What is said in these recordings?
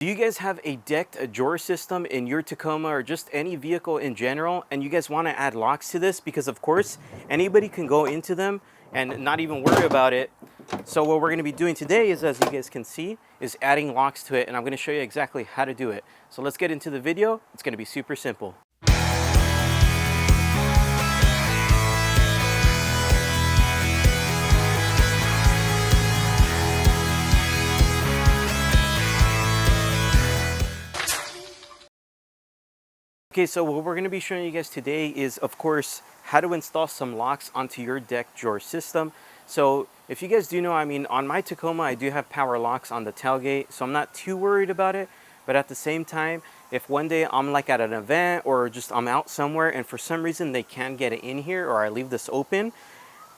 Do you guys have a decked drawer system in your Tacoma or just any vehicle in general, and you guys want to add locks to this? Because of course anybody can go into them and not even worry about it. So what we're going to be doing today is, as you guys can see, is adding locks to it, and I'm going to show you exactly how to do it. So let's get into the video. It's going to be super simple. Okay, so what we're going to be showing you guys today is, of course, how to install some locks onto your deck drawer system. So if you guys do know, I mean, on my Tacoma, I do have power locks on the tailgate, so I'm not too worried about it. But at the same time, if one day I'm like at an event or just I'm out somewhere and for some reason they can't get it in here, or I leave this open,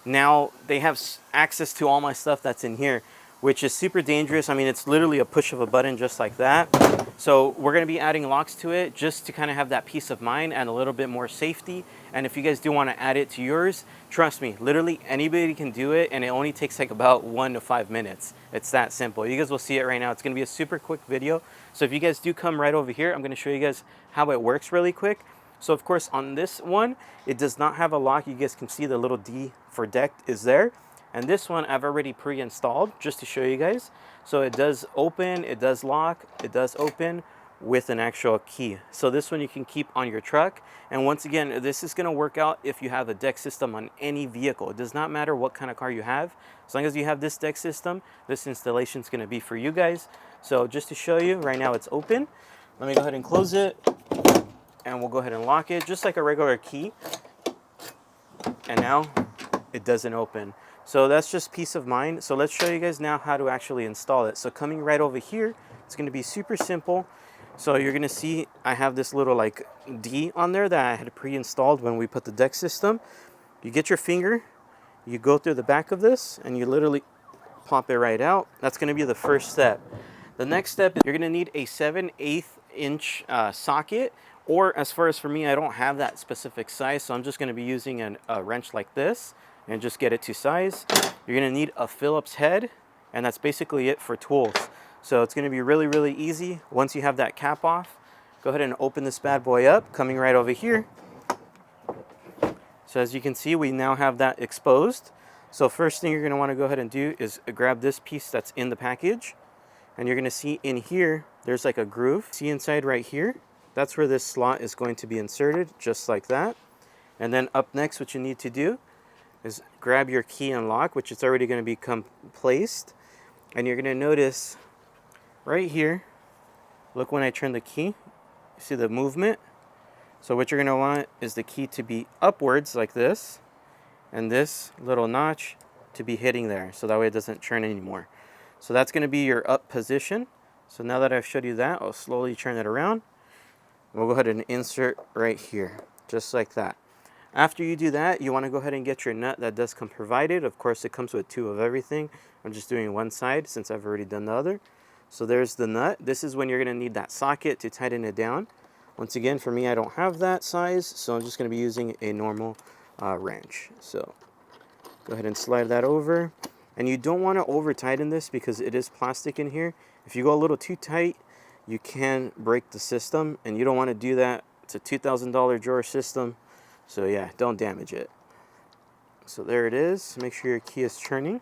now they have access to all my stuff that's in here, which is super dangerous. I mean, it's literally a push of a button just like that. So we're gonna be adding locks to it just to kind of have that peace of mind and a little bit more safety. And if you guys do want to add it to yours, trust me, literally anybody can do it, and it only takes like about 1 to 5 minutes. It's that simple. You guys will see it right now. It's gonna be a super quick video. So if you guys do come right over here, I'm gonna show you guys how it works really quick. So of course on this one, it does not have a lock. You guys can see the little D for decked is there. And this one I've already pre-installed just to show you guys. So it does open, it does lock, it does open with an actual key. So this one you can keep on your truck. And once again, this is gonna work out if you have a deck system on any vehicle. It does not matter what kind of car you have. As long as you have this deck system, this installation is gonna be for you guys. So just to show you, right now it's open. Let me go ahead and close it, and we'll go ahead and lock it just like a regular key. And now it doesn't open. So that's just peace of mind. So let's show you guys now how to actually install it. So coming right over here, it's going to be super simple. So you're going to see I have this little like D on there that I had pre-installed when we put the deck system. You get your finger, you go through the back of this, and you literally pop it right out. That's going to be the first step. The next step, you're going to need a 7/8 inch socket. Or as far as for me, I don't have that specific size, so I'm just going to be using a wrench like this and just get it to size. You're going to need a Phillips head, and that's basically it for tools. So it's going to be really, really easy. Once you have that cap off, go ahead and open this bad boy up, coming right over here. So as you can see, we now have that exposed. So first thing you're going to want to go ahead and do is grab this piece that's in the package, and you're going to see in here, there's like a groove. See inside right here? That's where this slot is going to be inserted, just like that. And then up next, what you need to do is grab your key and lock, which is already going to become placed. And you're going to notice right here, look when I turn the key, you see the movement? So what you're going to want is the key to be upwards like this, and this little notch to be hitting there, so that way it doesn't turn anymore. So that's going to be your up position. So now that I've showed you that, I'll slowly turn it around. We'll go ahead and insert right here, just like that. After you do that, you want to go ahead and get your nut that does come provided. Of course, it comes with 2 of everything. I'm just doing one side since I've already done the other. So there's the nut. This is when you're going to need that socket to tighten it down. Once again, for me, I don't have that size, so I'm just going to be using a normal wrench. So go ahead and slide that over. And you don't want to over tighten this because it is plastic in here. If you go a little too tight, you can break the system, and you don't want to do that. It's a $2,000 drawer system, so yeah, don't damage it. So there it is. Make sure your key is turning.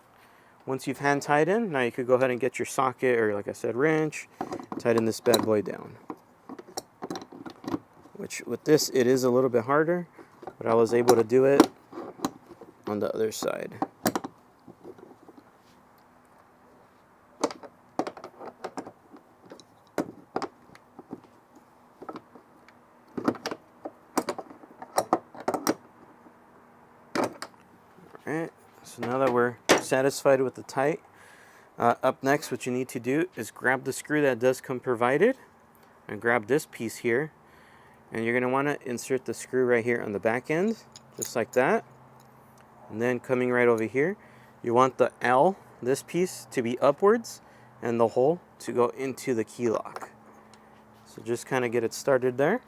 Once you've hand tightened, now you could go ahead and get your socket, or like I said, wrench, tighten this bad boy down. Which with this, it is a little bit harder, but I was able to do it on the other side. Alright, so now that we're satisfied with the tight, up next what you need to do is grab the screw that does come provided, and grab this piece here, and you're going to want to insert the screw right here on the back end, just like that. And then coming right over here, you want the L, this piece, to be upwards, and the hole to go into the key lock. So just kind of get it started there.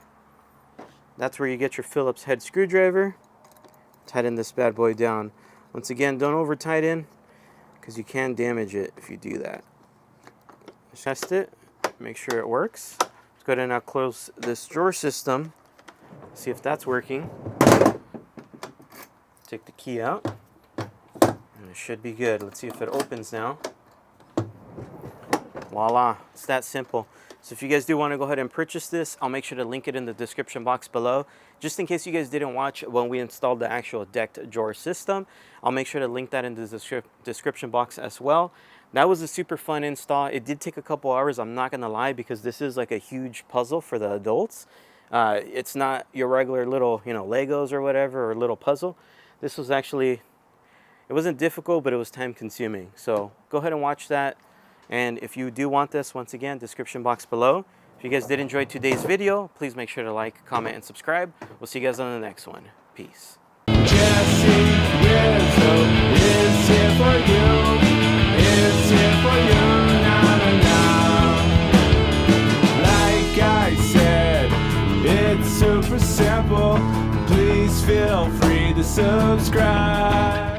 That's where you get your Phillips head screwdriver. Tighten this bad boy down. Once again, don't over tighten, because you can damage it if you do that. Test it. make sure it works. Let's go ahead and now close this drawer system. See if that's working. Take the key out. And it should be good. Let's see if it opens now. Voila, it's that simple. So if you guys do want to go ahead and purchase this, I'll make sure to link it in the description box below. Just in case you guys didn't watch when we installed the actual decked drawer system, I'll make sure to link that in the description box as well. That was a super fun install. It did take a couple hours, I'm not gonna lie, because this is like a huge puzzle for the adults. It's not your regular little, you know, Legos or whatever, or little puzzle. This was actually, it wasn't difficult, but it was time consuming. So go ahead and watch that. And if you do want this, once again, description box below. If you guys did enjoy today's video, please make sure to like, comment, and subscribe. We'll see you guys on the next one. Peace. JesseRizo is here for you. It's here for you now. Like I said, it's super simple. Please feel free to subscribe.